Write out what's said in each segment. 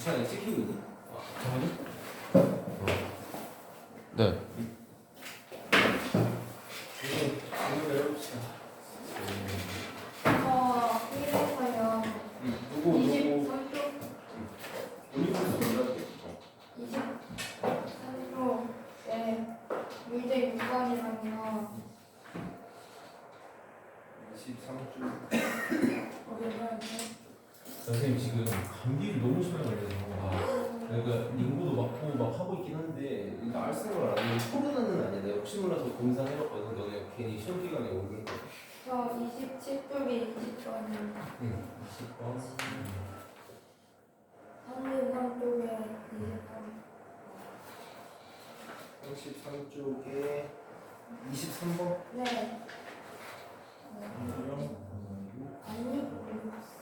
주차장에 찍히고 있니? 잠깐만요. 네. 질문을 해봅시다. 1에서요. 누구 23쪽, 올리브스 몰라도 23쪽에 문제 6번이랑요. 23주. 선생님 지금 감기를 너무 심하게 걸려서 그러니까 링고도 맞고 막 하고 있긴 한데 이거 알쓰는 안 해. 코로나는 아니야. 내가 혹시 몰라서 검사해봤거든. 너네 괜히 시험 기간에 오는 거. 저 27쪽에 20번이요. 응. 20번. 33쪽에 20번. 33쪽에 23번. 네. 아니, 모르겠어요.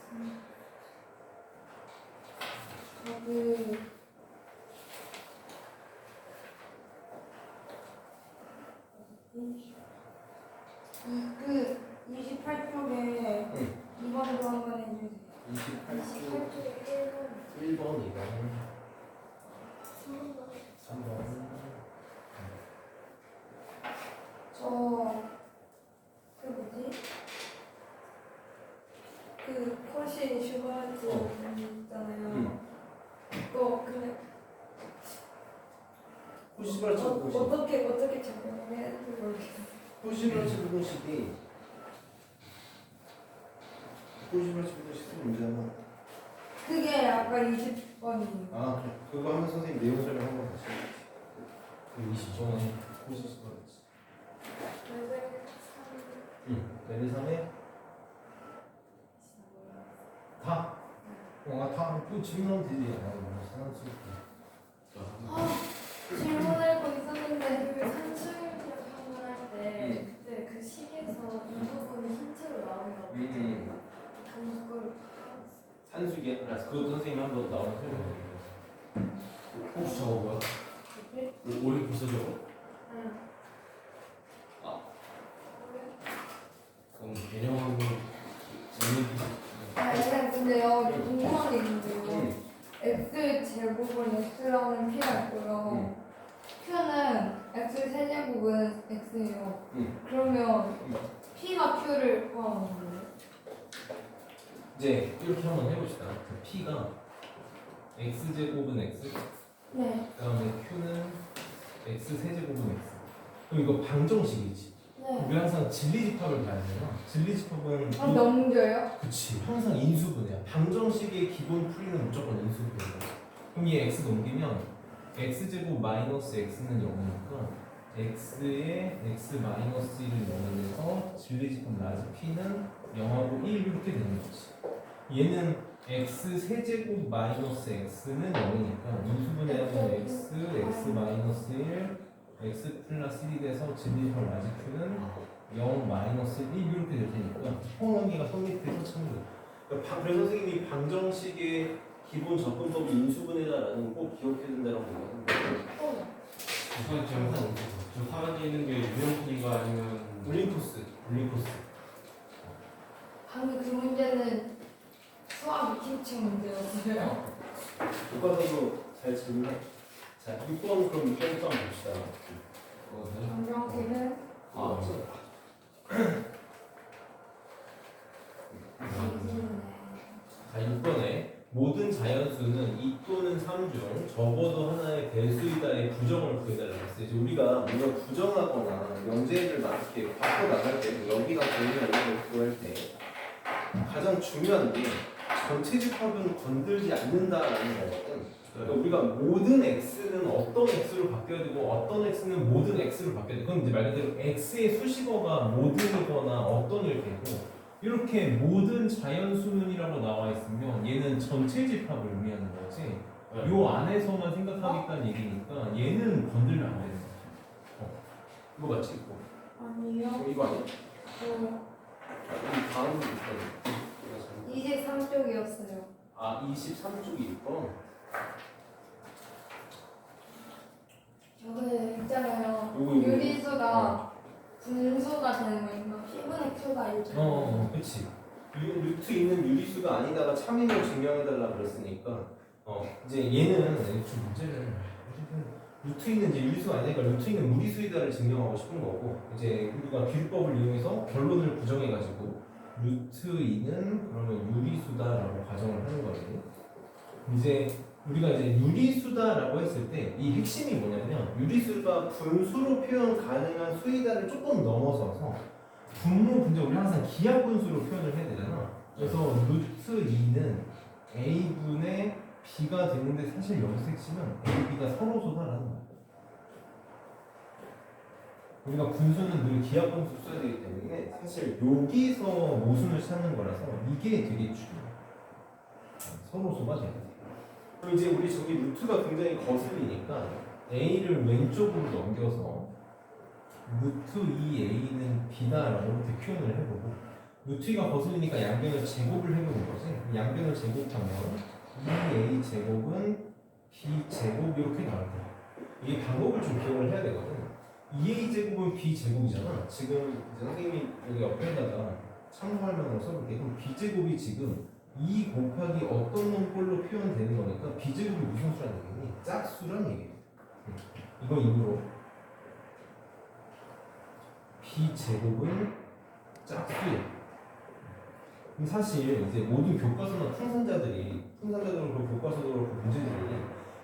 그 28쪽에 응. 2번도 한번 해주세요. 28쪽 28쪽에 1번, 2번, 3번. 그 뭐지? 그 컷이 슈가즈 있잖아요. 응. 그거 그냥 호시브라치 부분식. 어떻게 적용해야 될지 모르겠어요. 호시브라치 부분식이 호시브라치 부분식 쓰는 문제는 그게 아까 20번이에요. 아 그래. 그거 하면 선생님 내용 설명 한번 다시 해줄게. 그 20번은 호시브라치. 응. 레벨 3에 다? 다? 그 질문하면 되지. 사람 쓸게. 질문할 거 있었는데 그 산수유기를 한번 할때 그때 그 식에서 이 부분이 힌트로 나온다고 그걸 산수기 알았어. 그것도 선생님이 한번 나오면 설명해주세요. 혹시 저거 뭐야? 올해 벌써 저거? 응. 그럼 개념하고 질문 근데요 궁금한 게 있는데요. 응. x 제곱은 x라는 p가 있고요. q는 x 세제곱은 x예요. 응. 그러면 p가 q를 구하는 거예요? 이제 이렇게 한번 해봅시다. 그 P가 x 제곱은 x, 네. 그다음에 Q는 x 세제곱은 x. 그럼 이거 방정식이지. 네. 우리 항상 진리집합을 봐야 되나? 진리집합은 넘겨요? 그치. 항상 인수분해야. 방정식의 기본 풀이는 무조건 인수분해야. 그럼 이 x 넘기면 x 제곱 마이너스 x는 0이니까 x에 x 마이너스 1을 넣으면서 진리집합 라지 p는 0하고 1 이렇게 되는 거지. 얘는 x 세제곱 마이너스 x는 0이니까 인수분해하면 x 마이너스 1 x 플러스 1이 돼서 진리집합 라지 q는 0 마이너스 1 이렇게 될 테니까 통합계가 성립돼서 찾는 거야. 그러니까 그래서 선생님이 방정식의 기본 접근법이 인수분해다라는 거 꼭 기억해야 된다고 얘기하는데 우선 저 사라져 있는 게 유형풀이가 아니면 올림푸스 방금 그 문제는 수학 익힘책 문제였어요. 교과서도 잘 질문해. 자, 6번 그럼 6번부터 한번 봅시다. 방정식은 자 6번에 모든 자연수는 2 또는 3 중 적어도 하나의 배수이다의 부정을 구해달라고 했어요. 이제 우리가 뭔가 부정하거나 명제를 막 이렇게 바꿔 나갈 때 여기가 보이면 이걸 구할 때 가장 중요한 게 전체 집합은 건들지 않는다라는 거거든. 그러니까 우리가 모든 x는 어떤 x로 바뀌어야 되고 어떤 x는 모든 x로 바뀌어야 돼. 그럼 이제 말 그대로 x의 수식어가 모든이거나 어떤일 테고 이렇게 모든 자연수문이라고 나와 있으면 얘는 전체 집합을 의미하는 거지. 요 안에서만 생각하겠다는 얘기니까 얘는 건들면 안 되는 거야. 이거 맞지? 이거. 아니요. 이거 아니야? 저 이 다음 있거든. 23쪽이었어요. 아 23쪽이 6번. 저거 있잖아요. 요거. 유리수가 분수가 되는 거니까 P분의 Q가 1죠. 그치. 루트 있는 유리수가 아니다가 참임을 증명해달라 그랬으니까 이제 얘는 좀 문제는 루트 있는 이제 유리수가 아니니까 루트 있는 무리수이다를 증명하고 싶은 거고 이제 우리가 비율법을 이용해서 결론을 부정해가지고 루트 2는 그러면 유리수다라고 가정을 하는 거거든요. 이제 우리가 이제 유리수다라고 했을 때 이 핵심이 뭐냐면 유리수가 분수로 표현 가능한 수이다를 조금 넘어서서 분모 분자 우리 항상 기하 분수로 표현을 해야 되잖아. 그래서 루트 2는 a분의 b가 되는데 사실 여기서 핵심은 a, b가 서로 쏟아라는 거야. 우리가 분수는 늘 기하 분수 써야 되기 때문에 사실 여기서 모순을 찾는 거라서 이게 되게 중요해. 서로 쏟아 돼야 돼. 그럼 이제 우리 저기 루트가 굉장히 거슬리니까 a를 왼쪽으로 넘겨서 루트 2a는 b다라고 이렇게 표현을 해보고 루트 2가 거슬리니까 양변을 제곱을 해보는 거지. 양변을 제곱하면 2a 제곱은 b 제곱 이렇게 나올 거야. 이 방법을 좀 기억을 해야 되거든. 2a 제곱은 b 제곱이잖아. 지금 이제 선생님이 여기 옆에다가 참고할 만한 거 써볼게. 그럼 b 제곱이 지금 2 곱하기 어떤 놈꼴로 표현되는 거니까 b 제곱이 무슨 수라는 얘기니? 짝수란 얘기야. 이거 입으로 b 제곱은 짝수야. 그럼 사실 이제 모든 교과서나 풍선자들도 그렇고 교과서도 그렇고 문제들이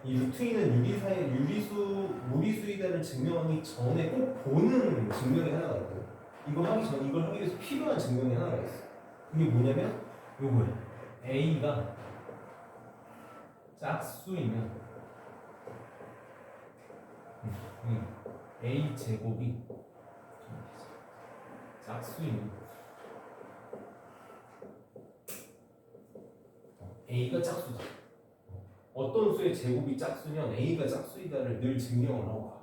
이 루트 2는 무리수이다를 증명하기 전에 꼭 보는 증명이 하나가 있고 이걸 하기 위해서 필요한 증명이 하나가 있어. 그게 뭐냐면 요거야. a가 짝수이면 a 제곱이 짝수이면 a가 짝수다. 어떤 수의 제곱이 짝수면 a가 짝수이다를 늘 증명을 하고 가.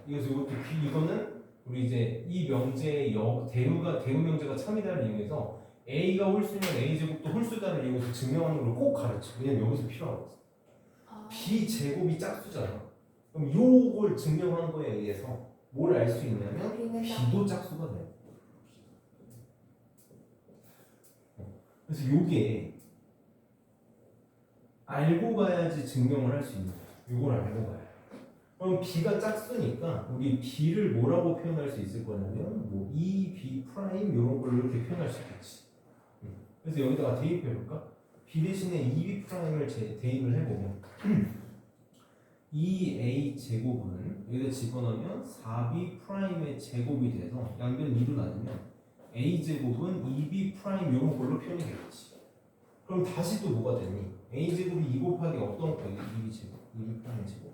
그래서 이거는 우리 이제 이 명제의 대우 명제가 참이다를 이용해서 a가 홀수면 a 제곱도 홀수다를 이용해서 증명하는 걸 꼭 가르쳐. 왜냐면 여기서 필요하거든. b 제곱이 짝수잖아. 그럼 요걸 증명한 거에 의해서 뭘 알 수 있냐면 b도 짝수가 돼. 그래서 요게 알고 가야지 증명을 할 수 있는 거야. 요걸 알고 가야 돼. 그럼 b가 짝수니까 우리 b를 뭐라고 표현할 수 있을 거냐면 뭐 e, b 프라임 이런 걸로 이렇게 표현할 수 있겠지. 그래서 여기다가 대입해 볼까? b 대신에 2b 프라임을 대입을 해보면 2a 제곱은 여기다 집어넣으면 4b 프라임의 제곱이 돼서 양변 2로 나누면 a 제곱은 2b 프라임 이런 걸로 표현이 되겠지. 그럼 다시 또 뭐가 되니? a 제곱이 2 곱하기 어떤 거? 2b 제곱, 2b 프라임 제곱.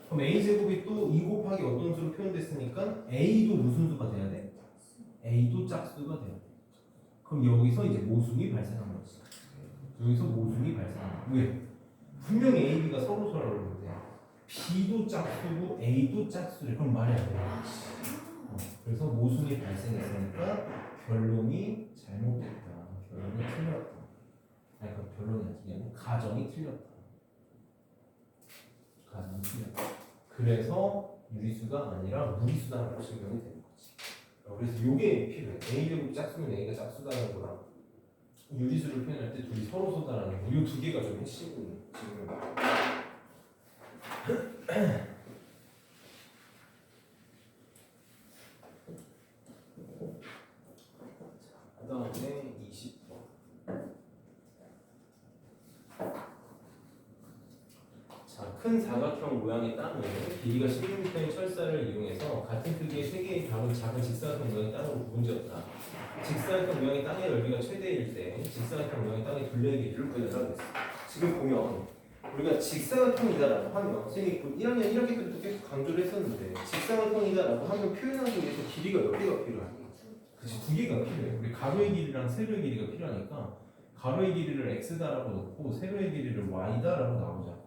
그럼 a 제곱이 또 2 곱하기 어떤 수로 표현됐으니까 a도 무슨 수가 돼야 돼? a도 짝수가 돼야 돼. 그럼 여기서 이제 모순이 발생한 거지. 여기서 모순이 발생한 거야. 왜? 분명히 a, b가 서로 그러는데 b도 짝수고 a도 짝수래. 그럼 말이 안 되는 거지. 그래서 모순이 발생했으니까 결론이 잘못됐다. 결론이 틀렸다. 아니 그 결론이 아니고 가정이 틀렸다. 가정이 틀렸다. 그래서 유리수가 아니라 무리수다라고 증명이 되는 거지. 그래서 요게 필요해. a 제곱 짝수면 a가 짝수다라는 거랑 유리수를 표현할 때 둘이 서로 쏟아라는 거. 이 두 개가 좀 핵심이에요. 지금. 그 다음에 20번. 자, 큰 사각형 모양의 땅을 길이가 16m인 철사를 이용해서 같은 크기의 세 개의 작은 직사각형 모양의 땅으로 구분지었다. 직사각형 모양의 땅의 넓이가 최대일 때 직사각형 모양의 땅의 둘레의 길이를 구해달라고 했어. 지금 보면 우리가 직사각형이다라고 하면 선생님이 1학년 1학기 때부터 계속 강조를 했었는데 직사각형이다라고 하면 표현하기 위해서 길이가 몇 개가 필요하니? 그치, 두 개가 필요해. 우리 가로의 길이랑 세로의 길이가 필요하니까 가로의 길이를 x다라고 놓고 세로의 길이를 y다라고 나오자.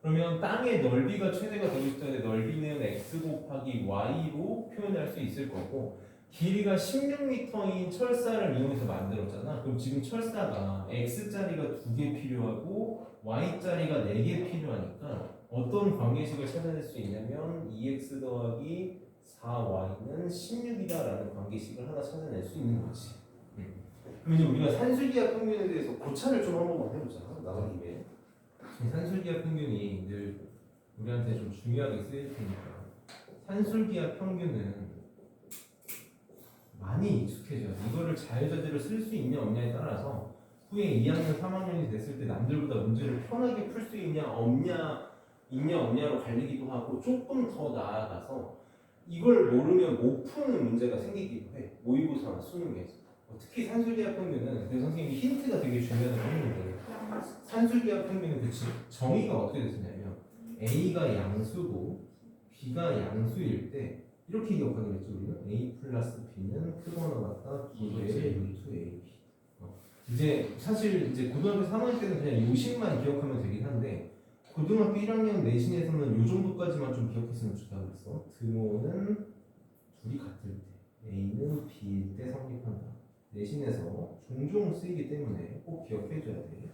그러면 땅의 넓이가 최대가 되고 있을 때 넓이는 x 곱하기 y로 표현할 수 있을 거고 길이가 16m인 철사를 이용해서 만들었잖아. 그럼 지금 철사가 x자리가 2개 필요하고 y자리가 4개 필요하니까 어떤 관계식을 찾아낼 수 있냐면 2x 더하기 4y는 16이다 라는 관계식을 하나 찾아낼 수 있는 거지. 그럼 이제 우리가 산술기하 평균에 대해서 고찰을 좀 한 번만 해보자. 나가기 위해. 산술기하 산술기압 평균이 늘 우리한테 좀 중요하게 쓰일 테니까 산술기압 평균은 많이 익숙해져요. 이거를 자유자재로 쓸 수 있냐 없냐에 따라서 후에 2학년, 3학년이 됐을 때 남들보다 문제를 편하게 풀 수 있냐 없냐로 갈리기도 하고 조금 더 나아가서 이걸 모르면 못 푸는 문제가 생기기도 해. 모의고사나 수능에서. 특히 산술기압 평균은 그 선생님이 힌트가 되게 중요하다고 했는데 산술기압 평균은 그 정의가 어떻게 됐었냐면 A가 양수고 B가 양수일 때 이렇게 기억하기로 했죠. 우리는 A 플러스 B는 크거나 같다 2의 루트 AB. 이제 사실 이제 고등학교 3학년 때는 그냥 요식만 기억하면 되긴 한데 고등학교 1학년 내신에서는 요 정도까지만 좀 기억했으면 좋다고 그랬어. 등호는 둘이 같을 때 A는 B일 때 성립한다. 내신에서 종종 쓰이기 때문에 꼭 기억해줘야 돼.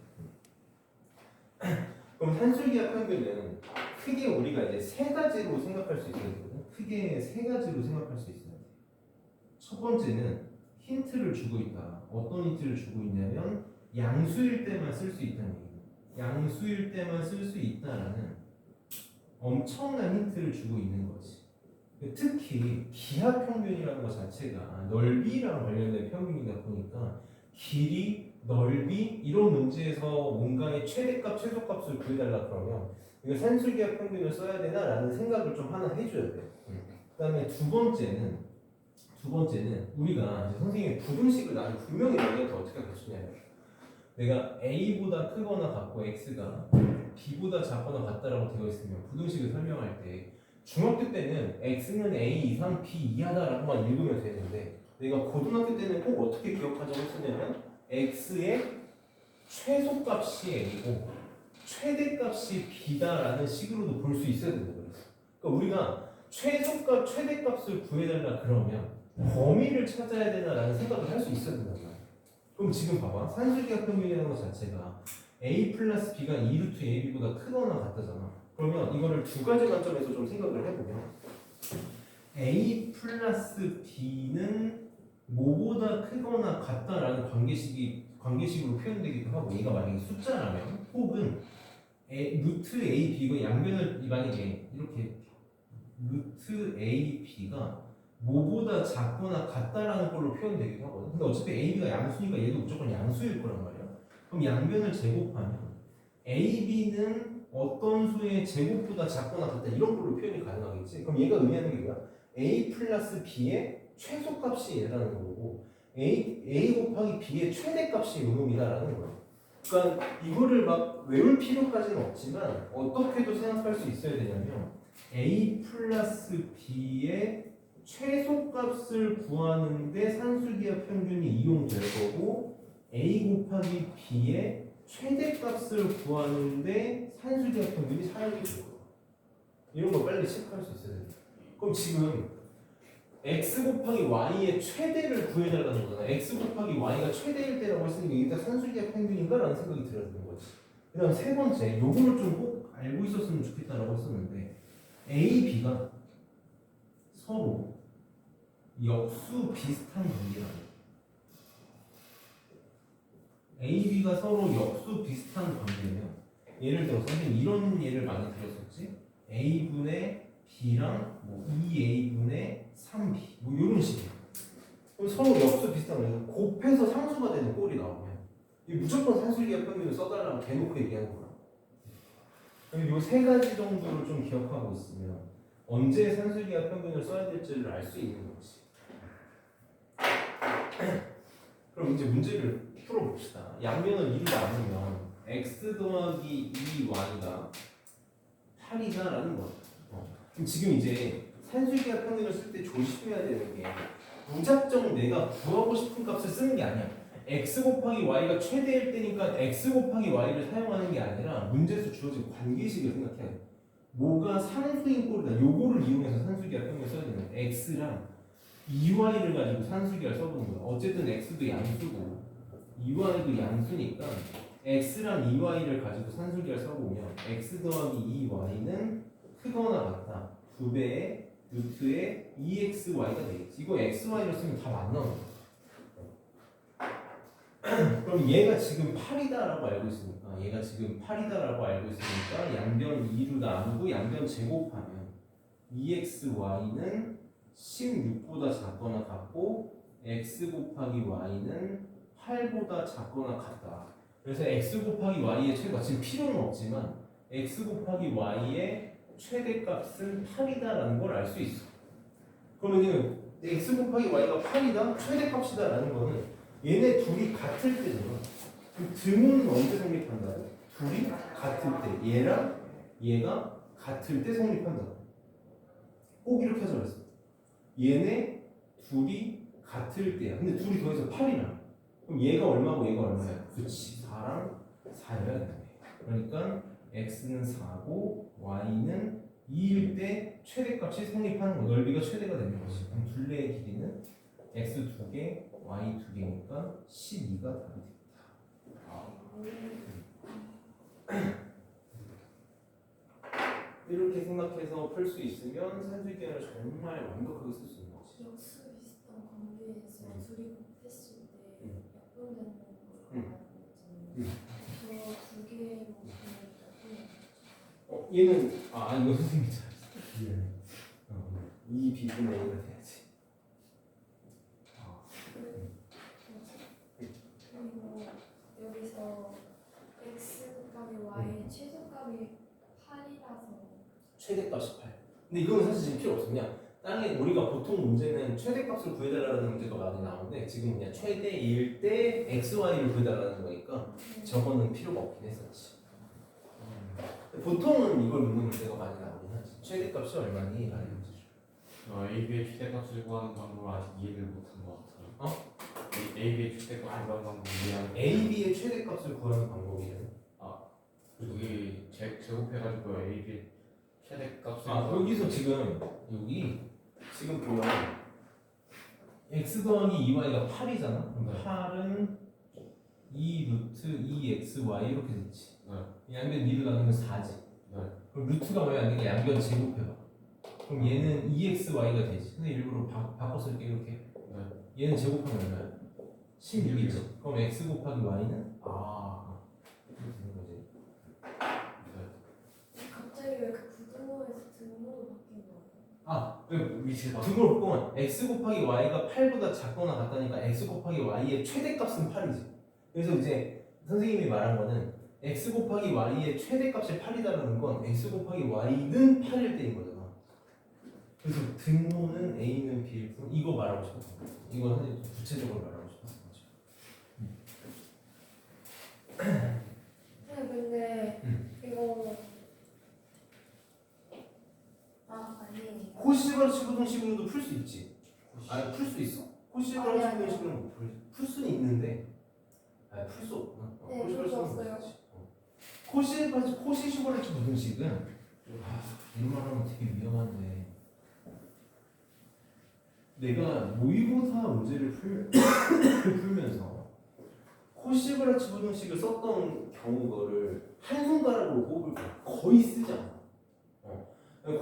그럼 산술기압 평균은 크게 우리가 이제 세 가지로 생각할 수 있어야 되거든. 크게 세 가지로 생각할 수 있어야 돼. 첫 번째는 힌트를 주고 있다. 어떤 힌트를 주고 있냐면 양수일 때만 쓸 수 있다는 얘기예요. 양수일 때만 쓸 수 있다라는 엄청난 힌트를 주고 있는 거지. 특히 기하 평균이라는 것 자체가 넓이랑 관련된 평균이다 보니까 길이, 넓이 이런 문제에서 뭔가의 최대값, 최소값을 구해달라 그러면 이거 산술기압 평균을 써야 되나라는 생각을 좀 하나 해줘야 돼. 그다음에 두 번째는 우리가 이제 선생님이 부등식을 나는 분명히 너희한테 어떻게 가르치냐면 내가 A보다 크거나 같고 X가 B보다 작거나 같다라고 되어 있으면 부등식을 설명할 때 중학교 때는 X는 A 이상 B 이하다라고만 읽으면 되는데 내가 고등학교 때는 꼭 어떻게 기억하자고 했었냐면 X의 최소값이 A고 최대값이 B다라는 식으로도 볼 수 있어야 된다 그랬어. 그러니까 우리가 최소값, 최대값을 구해달라 그러면 범위를 찾아야 되나라는 생각을 할 수 있어야 된다. 그럼 지금 봐봐. 산술기압 평균이라는 것 자체가 A 플러스 B가 2루트 AB보다 크거나 같다잖아. 그러면 이거를 두 가지 관점에서 좀 생각을 해보면 A 플러스 B는 뭐보다 크거나 같다라는 관계식으로 표현되기도 하고 얘가 만약에 숫자라면 혹은 루트 A, B가 양변을 만약에 이렇게 루트 A, B가 뭐보다 작거나 같다라는 걸로 표현되기도 하거든. 근데 어차피 A, B가 양수니까 얘도 무조건 양수일 거란 말이야. 그럼 양변을 제곱하면 A, B는 어떤 수의 제곱보다 작거나 같다 이런 걸로 표현이 가능하겠지. 그럼 얘가 의미하는 게 뭐야? A 플러스 B의 최소값이 얘라는 거고 A 곱하기 B의 최대값이 요놈이다라는 거야. 그러니까 이거를 막 외울 필요까지는 없지만 어떻게도 생각할 수 있어야 되냐면 A 플러스 B의 최소값을 구하는데 산술기압 평균이 이용될 거고 A 곱하기 B의 최대값을 구하는데 산술기압 평균이 사용이 될 거야. 이런 거 빨리 체크할 수 있어야 돼. 그럼 지금 X 곱하기 Y의 최대를 구해달라는 거잖아. X 곱하기 Y가 최대일 때라고 했으니까 이게 다 산술기압 평균인가? 라는 생각이 들어야 되는 거지. 그 다음 세 번째, 요거를 좀 꼭 알고 있었으면 좋겠다라고 했었는데 A, B가 서로 역수 비슷한 관계라는 거야. A, B가 서로 역수 비슷한 관계면 예를 들어서 선생님 이런 예를 많이 들었었지. A분의 B랑 뭐 2A분의 3B 뭐 이런 식이야. 그럼 서로 역수 비슷한 거예요. 곱해서 상수가 되는 꼴이 나오면 이 무조건 산술기압 평균을 써달라고 대놓고 얘기하는 거야. 이 세 가지 정도를 좀 기억하고 있으면 언제 산술기압 평균을 써야 될지를 알 수 있는 거지. 그럼 이제 문제를 풀어봅시다. 양면을 2로 나누면 x 더하기 2y가 8이다라는 거야. 그럼 지금 이제 산술기압 평균을 쓸 때 조심해야 되는 게 무작정 내가 구하고 싶은 값을 쓰는 게 아니야. x 곱하기 y가 최대일 때니까 x 곱하기 y를 사용하는 게 아니라 문제에서 주어진 관계식을 생각해야 돼. 뭐가 상수인 꼴이다. 요거를 이용해서 산술기압 평균을 써야 되는 거야. x랑 2y를 가지고 산술기압을 써보는 거야. 어쨌든 x도 양수고 2y도 양수니까 x랑 2y를 가지고 산술기압을 써보면 x 더하기 2y는 크거나 같다. 2배의 루트의 2xy가 되겠지. 이거 xy를 쓰면 다 맞나? 그럼 얘가 지금 8이다라고 알고 있으니까 얘가 지금 8이다라고 알고 있으니까 양변 2로 나누고 양변 제곱하면 2xy는 16보다 작거나 같고 x 곱하기 y는 8보다 작거나 같다. 그래서 x 곱하기 y의 최대가 지금 필요는 없지만 x 곱하기 y의 최대값은 8이다라는 걸 알 수 있어. 그러면 x 곱하기 y가 8이다 최대값이다라는 거는 얘네 둘이 같을 때잖아. 그 등호는 언제 성립한다? 둘이 같을 때. 얘랑 얘가 같을 때 성립한다. 꼭 이렇게 하자 그랬어. 얘네 둘이 같을 때야. 근데 둘이 더해서 8이나. 그럼 얘가 얼마고 얘가 얼마야? 그렇지. 4랑 4여야 되네. 그러니까 x는 4고 y는 2일 때 최대값이 성립하는 거. 넓이가 최대가 되는 거지. 그럼 둘레의 길이는 x 2개, y 2개니까 12가 답이 돼. 이렇게 생각해서 풀 수 있으면 산술기하를 정말 완벽하게 쓸 수 있는 거지. 역수 비슷한 관계에서 둘이 곱했을 때 약분되는 걸 알고 있잖아요. 저 2개로 보면 얘는 이거 선생님이 잘했어. 이 비분 A가 돼야지. 그리고 여기서 x 곱하기 y의 최소값이 8이라서 최대값이 8. 근데 이거는 사실 지금 필요 없어. 그냥 땅에 우리가 보통 문제는 최대값을 구해달라는 문제가 많이 나오는데 지금 그냥 최대일 때 xy를 구해달라는 거니까 저거는 필요가 없긴 했었지. 보통은 이걸 묻는 문제가 많이 나오긴 하지. 최대값이 얼마니? 라는 문제죠. AB의 최대값을 구하는 방법을 아직 이해를 못한 것 같아요. AB의 최대값을 구하는 방법을 이해하는 AB의 최대값을 구하는 방법이에요. 여기 제곱해가지고 AB의 최대값을 여기서 지금 지금 보면 x 더하기 2y가 8이잖아. 그럼 8은 2 루트 2xy 이렇게 됐지. 양변 2로 나누면 4지. 그럼 루트가 뭐야? 안 되게 양변 제곱해봐. 그럼 얘는 2xy가 되지. 근데 일부러 바꿔서 이렇게 얘는 제곱하면 얼마야? 16이지. 그럼 x 곱하기 y는 이렇게 되는 거지. 갑자기 왜 그 부등호에서 등호로 바뀐 거예요? 위치가 등을 보면 x 곱하기 y가 8보다 작거나 같다니까 x 곱하기 y의 최대값은 8이지. 그래서 이제 선생님이 말한 거는 x 곱하기 y의 최대값이 8이다라는 건 x 곱하기 y는 8일 때인 거잖아. 그래서 등호는 a는 b일 뿐. 이거 말하고 싶었어. 이건 사실 좀 구체적으로 말하고 싶었어. 근데 이거 아니 코시브라치 부등식으로도 풀 수 있지. 풀 수 있어? 코시브라치 아니. 부등식으로는 못 풀 수는 있는데 풀 수 없구나. 네, 풀 수 없어요. 코시브라치 부등식은 이런 말 하면 되게 위험한데 내가 모의고사 문제를 풀면서 코시브라치 부등식을 썼던 경우를 한 손가락으로 꼽을 거의 쓰지 않아.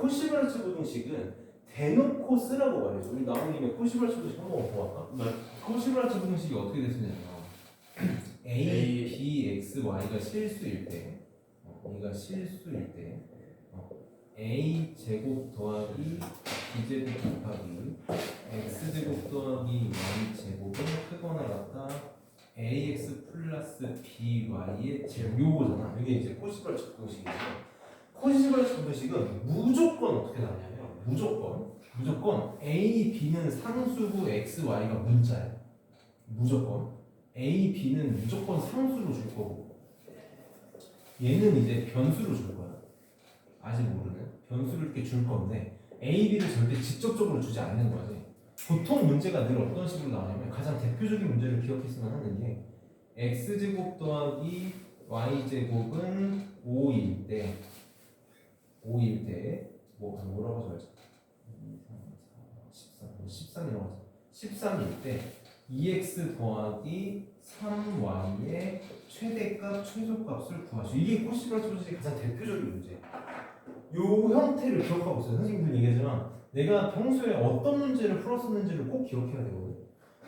코시브라치 부등식은 대놓고 쓰라고 말해줘. 우리 나온 김에 코시브라치 부등식 한번 보아까? 코시브라치 부등식이 어떻게 됐느냐면 A, B, X, Y가 실수일 때 얘가 실수일 때 A 제곱 더하기 B 제곱 곱하기 X 제곱 더하기 Y 제곱은 크거나 같다 AX 플러스 BY의 제곱 요거잖아. 이게 이제 코시브라치 부등식이죠. 코시브라치 부등식은 무조건 어떻게 나냐면 무조건 A, B는 상수고 X, Y가 문자야. 무조건 A, B는 무조건 상수로 줄 거고 얘는 이제 변수로 줄 거야. 아직 모르는 변수를 이렇게 줄 건데 A, B를 절대 직접적으로 주지 않는 거지. 보통 문제가 늘 어떤 식으로 나오냐면 가장 대표적인 문제를 기억했으면 하는 게 X제곱 더하기 Y제곱은 5일 때 뭐라고 적었지? 13이라고 하죠. 13일 때 2x 더하기 3y의 최대값, 최소값을 구하시오. 이게 코시브라치 부등식의 가장 대표적인 문제예요. 요 형태를 기억하고 있어요. 선생님들 얘기하지만 내가 평소에 어떤 문제를 풀었었는지를 꼭 기억해야 되거든.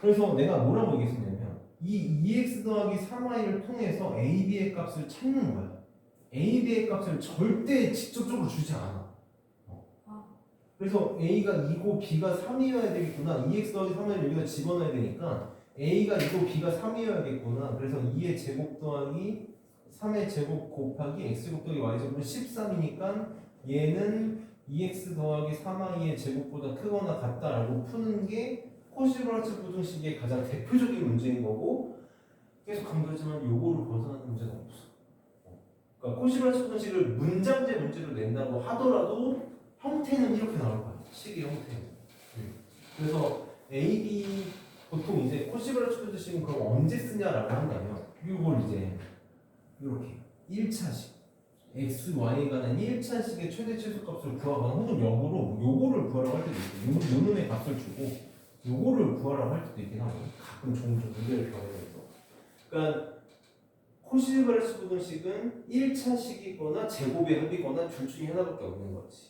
그래서 내가 뭐라고 얘기했었냐면 이 2x 더하기 3y를 통해서 ab의 값을 찾는 거야. ab의 값을 절대 직접적으로 주지 않아. 그래서 a가 2고 b가 3이어야 되겠구나. 2x 더하기 3y를 여기다 집어넣어야 되니까 a가 2고 b가 3이어야겠구나. 그래서 2의 제곱 더하기 3의 제곱 곱하기 x제곱 더하기 y제곱은 13이니까 얘는 2x 더하기 3y의 제곱보다 크거나 같다라고 푸는 게 코시브라츠 부등식의 가장 대표적인 문제인 거고, 계속 강조하지만 요거를 벗어나는 문제는 없어. 그러니까 코시브라츠 부등식을 문장제 문제로 낸다고 하더라도 형태는 이렇게 나올 거야. 식의 형태는. 그래서 A, B 보통 이제 코시브라츠 부등식은 그럼 언제 쓰냐라고 한다면 이걸 이제 이렇게 1차식 x, y에 관한 1차식의 최대 최소값을 구하거나 혹은 역으로 요거를 구하라고 할 때도 있고 요 놈의 값을 주고 요거를 구하라고 할 때도 있긴 하고 가끔 종종 문제를 변해서 그러니까 코시브라츠 부등식은 1차식이거나 제곱의 합이거나 둘 중에 하나밖에 없는 거지.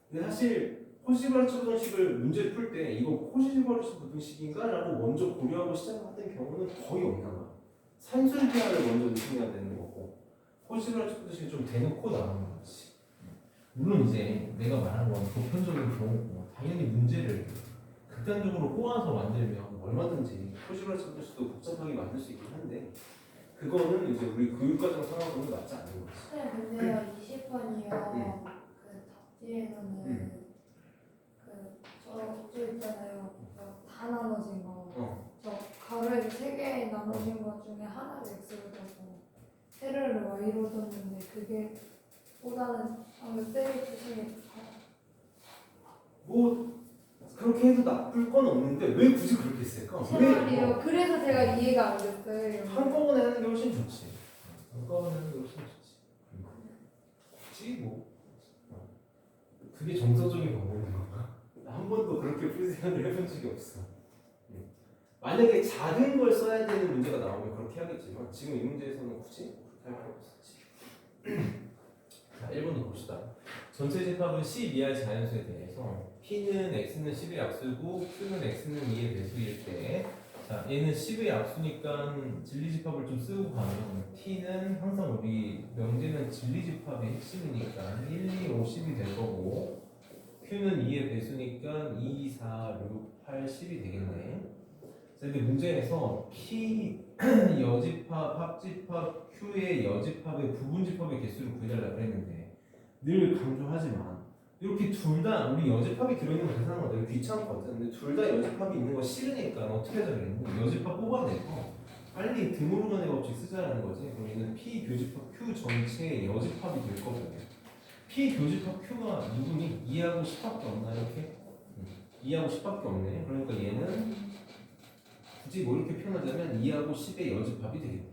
근데 사실 코시브라츠 부등식을 문제를 풀 때 이거 코시브라츠 부등식인가? 라고 먼저 고려하고 시작하는 경우는 거의 없는 거야. 산술비하를 먼저 의심해야 되는 거고 코시브라츠 부등식이 좀 대놓고 나오는 거지. 물론 이제 내가 말한 건 보편적인 경우고 당연히 문제를 극단적으로 꼬아서 만들면 얼마든지 코시브라츠 부등식도 복잡하게 만들 수 있긴 한데 그거는 이제 우리 교육과정 상황으로는 맞지 않는 거지. 네, 근데요 20번이요. 그 답지에서는 그저 있잖아요. 다 나눠진 거. 저 가로에서 3개 나눠진 것 중에 하나를 x로 뒀고 세로를 y로 뒀는데 그게 보다는 쌤이 주시는 뭐 그렇게 해도 나쁠 건 없는데 왜 굳이 그렇게 했을까? 제 말이에요. 그래서 제가 이해가 안 됐어요. 한꺼번에 하는 게 훨씬 좋지. 한꺼번에 하는 게 훨씬 좋지. 굳이 뭐 그게 정서적인 방법인 건가? 한 번도 그렇게 풀 생각을 해본 적이 없어. 만약에 작은 걸 써야 되는 문제가 나오면 그렇게 하겠지만 지금 이 문제에서는 굳이 그렇게 할 필요 없었지. 자, 1번도 봅시다. 전체 집합은 10 이하의 자연수에 대해서 P는 X는 10의 약수고 Q는 X는 2의 배수일 때 자, 얘는 10의 약수니까 진리집합을 좀 쓰고 가면 T는 항상 우리 명제는 진리집합의 핵심이니까 1, 2, 5, 10이 될 거고 Q는 2의 배수니까 2, 4, 6, 8, 10이 되겠네. 자, 근데 문제에서 P 여집합, 합집합, Q의 여집합의 부분집합의 개수를 구해달라고 했는데 늘 강조하지만 이렇게 둘 다 우리 여집합이 들어있는 거 계산하는 거 되게 귀찮거든. 근데 둘 다 여집합이 있는 거 싫으니까 어떻게 하자 그랬는데 여집합 뽑아내서 빨리 등으로 가는 법칙 쓰자라는 거지. 그럼 얘는 P 교집합 Q 전체의 여집합이 될 거거든요. P 교집합 Q가 누구니? 2하고 10밖에 없나 이렇게? 2하고 10밖에 없네. 그러니까 얘는 굳이 뭐 이렇게 표현하자면 2하고 10의 여집합이 되겠네.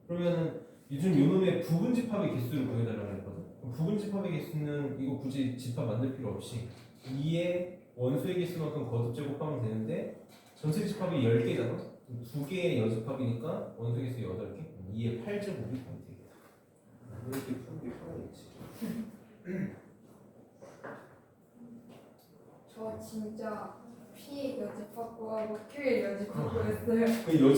그러면은 요즘 요놈의 부분집합의 개수를 구해달라고 했거든. 부분집합의 개수는 이거 굳이 집합 만들 필요 없이 2의 원소의 개수만큼 거듭 제곱하면 되는데 전체 집합이 10개잖아. 2개의 여집합이니까 원소 개수 8개. 2의 8제곱이 되면 되겠다. 이렇게 푸는 게 편하겠지. 저 진짜 P 여집합 구하고 Q 여집합 구했어요.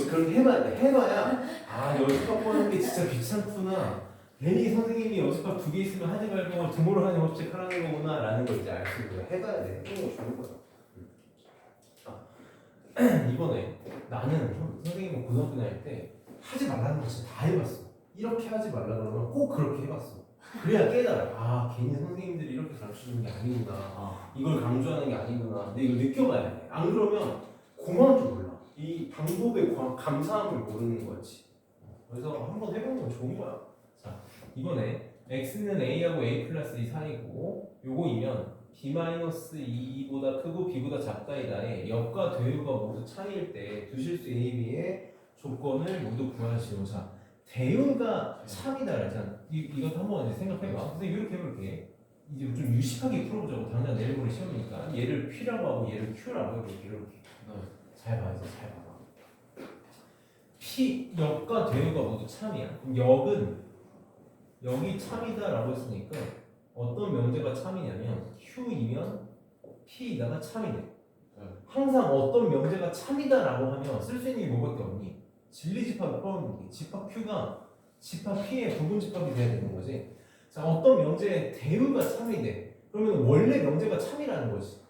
그렇게 해봐야 돼. 해봐야 여집합 보는 게 진짜 귀찮구나. 괜히 선생님이 여집합 2개 있으면 하지 말고 등으로 하는 법칙 하라는 거구나 라는 걸 이제 알 수 있는 거야. 해봐야 돼. 해보는 거 좋은 거다. 이번에 나는 선생님은 고등학교 다닐 때 하지 말라는 거 진짜 다 해봤어. 이렇게 하지 말라 그러면 꼭 그렇게 해봤어. 그래야 깨달아. 괜히 선생님들이 이렇게 가르쳐주는 게 아니구나. 이걸 강조하는 게 아니구나. 근데 이걸 느껴봐야 돼. 안 그러면 고마운 줄 몰라. 이 방법의 감사함을 모르는 거지. 그래서 한번 해보는 건 좋은 거야. 자, 이번에 x는 a하고 a 플러스 2 사이고 요거이면 b-2보다 크고 b보다 작다이다의 역과 대유가 모두 차이일 때 두실수 a, b의 조건을 모두 구하시오. 자, 대유가 참이다 그랬잖아. 이것도 한번 이제 생각해봐. 선생님 이렇게 해볼게. 이제 좀 유식하게 풀어보자고. 당장 내일 모레 시험이니까 얘를 P라고 하고 얘를 Q라고 해볼게. 이렇게. 잘 봐, 이제 잘 봐봐. P 역과 대유가 모두 참이야. 그럼 역은 여기 참이다라고 했으니까 어떤 명제가 참이냐면 Q이면 P이다가 참이네. 항상 어떤 명제가 참이다라고 하면 쓸 수 있는 게 뭐밖에 없니? 진리집합을 포함하는 게 집합 Q가 집합 P의 부분집합이 돼야 되는 거지. 자, 어떤 명제의 대우가 참이돼. 그러면 원래 명제가 참이라는 거지.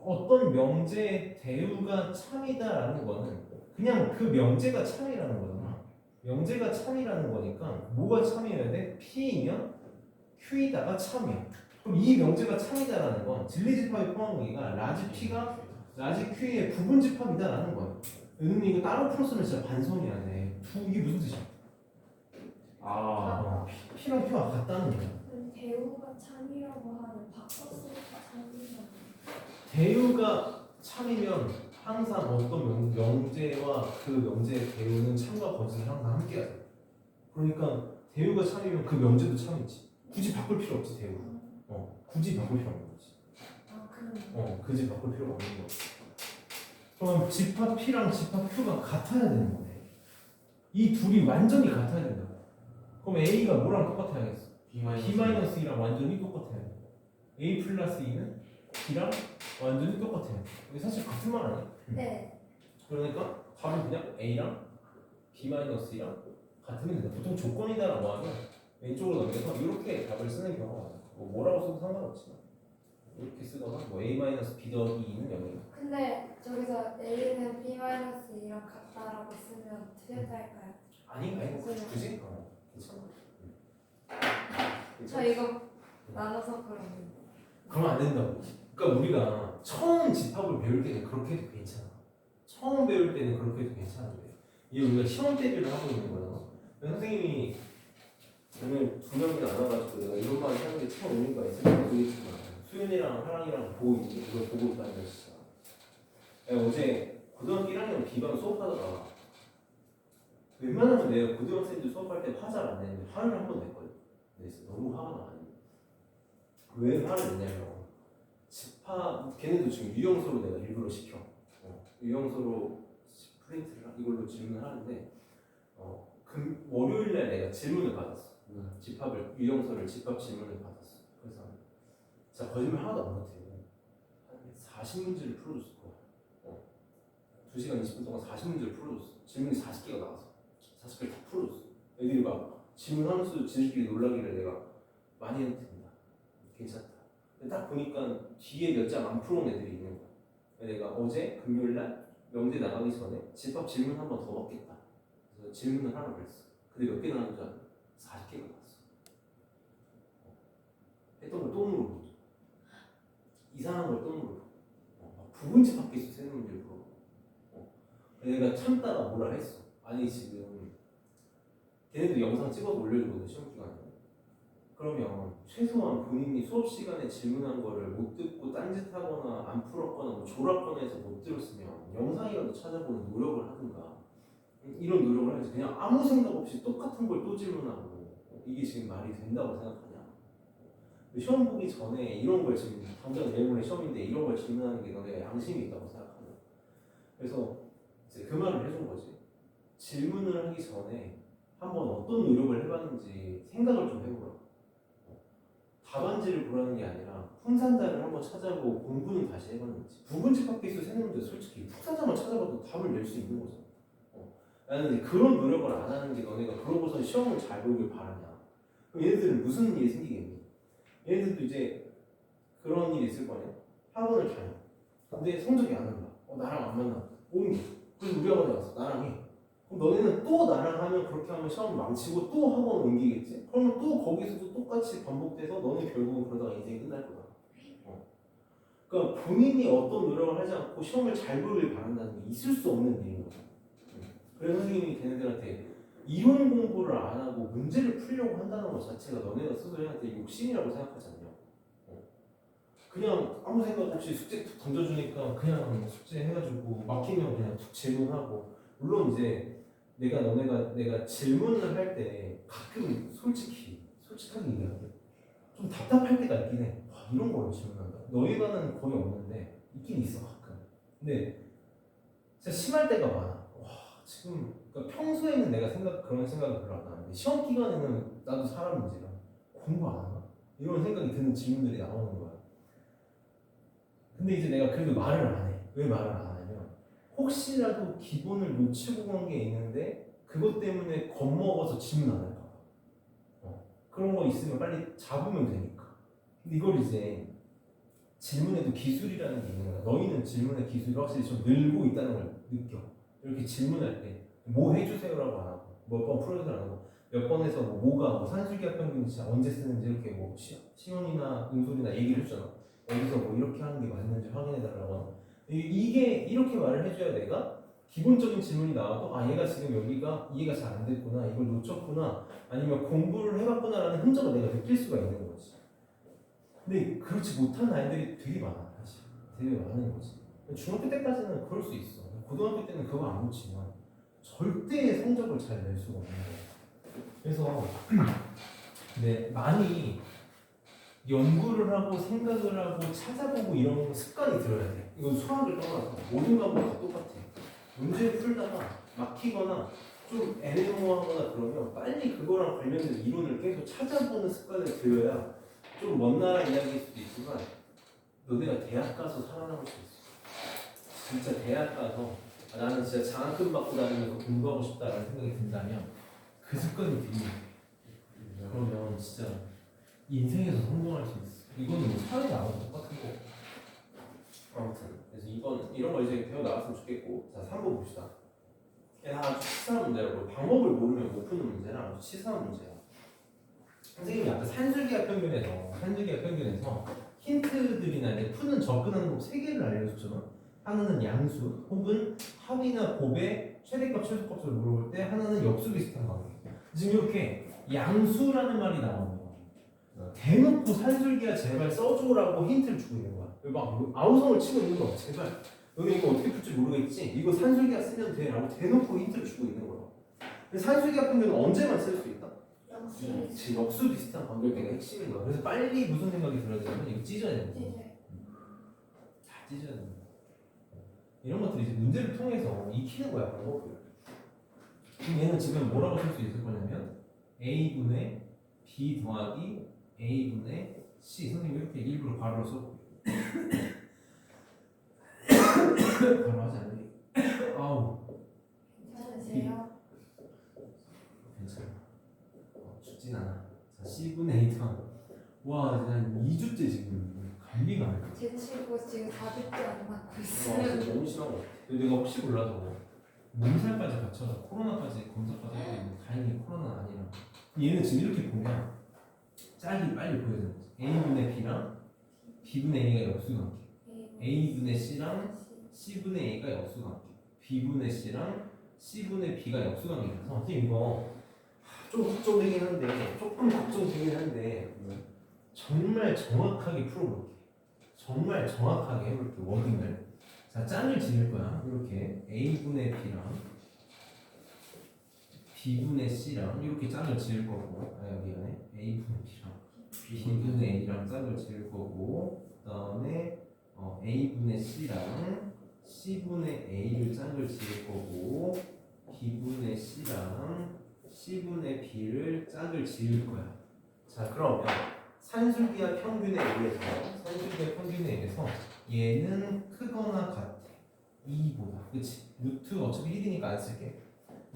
어떤 명제의 대우가 참이다라는 거는 그냥 그 명제가 참이라는 거잖아. 명제가 참이라는 거니까 뭐가 참이어야 돼? P이면 Q이다가 참이야. 그럼 이 명제가 참이다라는 건 진리집합이 포함하기가 라지 P가 라지 Q의 부분집합이다라는 거야. 은근히 이거 따로 풀었으면 진짜 반성해야 돼. 이게 무슨 뜻이야? P랑 Q가 같다는 거야. 대우가 참이라고 하면 바꿨을 때 참이라고. 대우가 참이면 항상 어떤 명제와 그 명제의 대우는 참과 거짓이 항상 함께하죠. 그러니까 대우가 참이면 그 명제도 참이지. 굳이 바꿀 필요 없지 대우. 굳이 바꿀 필요 없는 거지. 그럼 굳이 바꿀 필요가 없는 거. 그럼 집합 P랑 집합 Q가 같아야 되는 거네. 이 둘이 완전히 같아야 된다. 그럼 A가 뭐랑 똑같아야겠어? B-2랑 완전히 똑같아야 돼. A 플러스 2는 B랑 완전히 똑같아요. 이게 사실 같은 말 아니야? 네. 그러니까 답은 그냥 A랑 B-2랑 같으면 된다. 보통 조건이다라고 하면 왼쪽으로 넘겨서 이렇게 답을 쓰는 경우가 많아요. 뭐라고 써도 상관없지만 이렇게 쓰거나 A-B 더하기 2는 0이다. 근데 저기서 A는 B-2랑 같다라고 쓰면 틀렸달까요? 아니 굳이? 괜찮아. 저 이거 나눠서 그러면 그러면 안 된다고. 그러니까 우리가 처음 집합을 배울 때는 그렇게 해도 괜찮아. 처음 배울 때는 그렇게 해도 괜찮은데 이게 우리가 시험 대비를 하고 있는 거잖아. 선생님이 오늘 두 명이 나눠가지고 내가 이런 말 하는 게 처음 의미가 있을지 모르겠지만 수윤이랑 하랑이랑 보고 있는데 이걸 보고 있다는 것이야. 어제 고등학교 1학년 비방 수업하다가 웬만하면 내가 고등학생들 수업할 때 화잘 안 내는데 화를 한 번 냈거든. 냈어. 너무 화가 나. 왜 화를 냈냐면 집합 걔네도 지금 유형소로 내가 일부러 시켜. 유형소로 프린트를 이걸로 질문을 하는데 월요일날 내가 질문을 받았어. 집합을 유형소를 집합 질문을 받았어. 그래서 진짜 거짓말 하나도 안 못해. 한 40문제를 풀어줬을 거야. 2시간 20분 동안 40문제를 풀어줬어. 질문이 40개가 나와서 40개를 다 풀어줬어. 애들이 막 질문하면서 지들끼리 놀라기를 내가 많이 해도 된다. 괜찮다. 근데 딱 보니까 뒤에 몇 장 안 풀어온 애들이 있는 거야. 내가 어제 금요일날 명제 나가기 전에 집합 질문 한 번 더 받겠다. 그래서 질문을 하라고 했어. 근데 몇 개 나왔는지 알아? 40개가 나왔어. 했던 걸 또 물어보죠. 이상한 걸 또 물어보고 부분집합 계수 세는 문제를 물어보고 내가 참다가 뭐라 했어. 아니 지금 걔네들 영상 찍어서 올려주거든 시험 기간에. 그러면 최소한 본인이 수업 시간에 질문한 거를 못 듣고 딴짓하거나 안 풀었거나 뭐 졸았거나 해서 못 들었으면 영상이라도 찾아보는 노력을 하든가 이런 노력을 해야지. 그냥 아무 생각 없이 똑같은 걸 또 질문하고 이게 지금 말이 된다고 생각하냐. 시험 보기 전에 이런 걸 지금 당장 내일 모레 시험인데 이런 걸 질문하는 게 너네가 양심이 있다고 생각하냐. 그래서 이제 그 말을 해준 거지. 질문을 하기 전에 한번 어떤 노력을 해봤는지 생각을 좀 해보라. 답안지를 보라는 게 아니라 풍산자를 한번 찾아보고 공부는 다시 해봤는지. 부분집합 계수 세는 문제 솔직히 풍산자만 찾아봐도 답을 낼 수 있는 거잖아. 나는 그런 노력을 안 하는 게 너네가 그러고서 시험을 잘 보길 바라냐. 그럼 얘네들은 무슨 일이 생기겠니? 얘네들도 이제 그런 일이 있을 거 아니야. 학원을 다녀. 근데 성적이 안 난다. 나랑 안 맞나? 옮겨. 그래서 우리 학원에 왔어. 나랑 해. 그럼 너네는 또 나랑 하면 그렇게 하면 시험 망치고 또 학원 옮기겠지? 그러면 또 거기서도 똑같이 반복돼서 너는 결국은 그러다가 인생이 끝날 거다. 그러니까 본인이 어떤 노력을 하지 않고 시험을 잘 보길 바란다는 게 있을 수 없는 일인 거죠. 그래서 선생님이 걔네들한테 이론 공부를 안 하고 문제를 풀려고 한다는 것 자체가 너네가 스스로한테 욕심이라고 생각하지 않냐? 그냥 아무 생각 없이 숙제 툭 던져주니까 그냥 숙제 해가지고 막히면 그냥 툭 질문하고. 물론 이제 내가 질문을 할 때 가끔 솔직하게 얘기하는데 좀 답답할 때가 있긴 해. 와, 이런 걸 질문한다. 너희가는 거의 없는데 있긴 있어 가끔. 근데 진짜 심할 때가 많아. 와, 지금 그러니까 평소에는 내가 그런 생각을 별로 안 하는데 시험 기간에는 나도 사람인지라 공부 안 하나? 이런 생각이 드는 질문들이 나오는 거야. 근데 이제 내가 그래도 말을 안 해. 왜 말을 안 하냐면 혹시라도 기본을 놓치고 간 게 있는데 그것 때문에 겁먹어서 질문 안 할까 봐. 그런 거 있으면 빨리 잡으면 되니까. 근데 이걸 이제 질문에도 기술이라는 게 있는 거야. 너희는 질문의 기술이 확실히 좀 늘고 있다는 걸 느껴. 이렇게 질문할 때 뭐 해주세요라고 안 하고 몇 번 풀어서 안 하고 몇 번에서 뭐가 뭐 산술기하 평균이 진짜 언제 쓰는지 이렇게 뭐 시온이나 은솔이나 얘기를 해주잖아. 어디서 뭐 이렇게 하는 게 맞는지 확인해달라고. 이게 이렇게 말을 해줘야 내가 기본적인 질문이 나와도 아 얘가 지금 여기가 이해가 잘 안 됐구나, 이걸 놓쳤구나, 아니면 공부를 해봤구나라는 흔적을 내가 느낄 수가 있는 거지. 근데 그렇지 못한 아이들이 되게 많아. 사실 되게 많은 거지. 중학교 때까지는 그럴 수 있어. 고등학교 때는 그거 안 놓치면 절대 성적을 잘 낼 수가 없는 거야. 그래서 네, 많이 연구를 하고 생각을 하고 찾아보고 이런 습관이 들어야 돼. 이건 수학을 떠나서 모든 과목이 다 똑같아. 문제를 풀다가 막히거나 좀 애매모호하거나 그러면 빨리 그거랑 관련된 이론을 계속 찾아보는 습관을 들여야 좀 먼 나라 이야기일 수도 있지만 너네가 대학 가서 살아남을 수 있어. 진짜 대학 가서 나는 진짜 장학금 받고 다니면서 공부하고 싶다라는 생각이 든다면 그 습관이 들이면 돼. 그러면 진짜 인생에서 성공할 수 있어. 이거는 뭐 사회 나와도 똑같은 거. 아무튼 그래서 이런 거 이제 배워 나갔으면 좋겠고. 자, 3번 봅시다. 아주 치사한 문제라고. 방법을 모르면 못 푸는 문제는 아주 치사한 문제야. 선생님이 아까 산술기하 평균에서 힌트들이나 이제 푸는 접근하는 법 3개를 알려줬잖아. 하나는 양수 혹은 합이나 곱의 최대값 최소값을 물어볼 때, 하나는 역수 비슷한 관계. 지금 이렇게 양수라는 말이 나오면 대놓고 산술기하 제발 써줘라고 힌트를 주고 있는 거야. 막 아우성을 치고 있는 거야. 제발 너네 이거 어떻게 풀지 모르겠지? 이거 산술기하 쓰면 돼 라고 대놓고 힌트를 주고 있는 거야. 근데 산술기하 평균은 언제만 쓸 수 있다? 역시 역수 비슷한 관계가 핵심인 거야. 그래서 빨리 무슨 생각이 들어야 되냐면 이거 찢어야 되는 거야. 다 찢어야 되는 거야. 이런 것들이 이제 문제를 통해서 익히는 거야, 방법을. 그럼 얘는 지금 뭐라고 쓸 수 있을 거냐면 a분의 b 더하기 a분의 c. 선생님 이렇게 일부러 괄호로 써. 괄호 하지 않니? 아우 괜찮으세요? 괜찮아. 죽진 않아. 자, c분의 a 더하기. 와, 난 2주째 지금 감기가 안 나. 제 친구 지금 4주째 안 낳고 와, 있어요. 진짜 너무 심한 거 같아. 근데 내가 혹시 몰라서 몸살까지 갖춰서 코로나까지 검사까지 하고 있는데 다행히 코로나는 아니라. 얘는 지금 이렇게 보면 짤이 빨리 보여지는 거지. a분의 b랑 b분의 a가 역수관계, a분의 c랑 c분의 a가 역수관계, b분의 c랑 c분의 b가 역수관계라서 선생님 이거 좀 걱정되긴 한데, 조금 걱정되긴 한데 정말 정확하게 풀어볼게. 정말 정확하게 해볼게. 워딩을. 자, 짠을 지을 거야. 이렇게 a분의 b랑 b분의 c랑 이렇게 짠을 지을 거고, 미안해. a분의 b랑 b분의 a랑 짠을 지을 거고, 그 다음에 a분의 c랑 c분의 a를 짠을 지을 거고, b분의 c랑 c분의 b를 짝을 지을 거야. 자, 그러면 산술기하 평균에 의해서 얘는 크거나 같아. 2보다. 그치? 루트 어차피 1이니까 안 쓸게.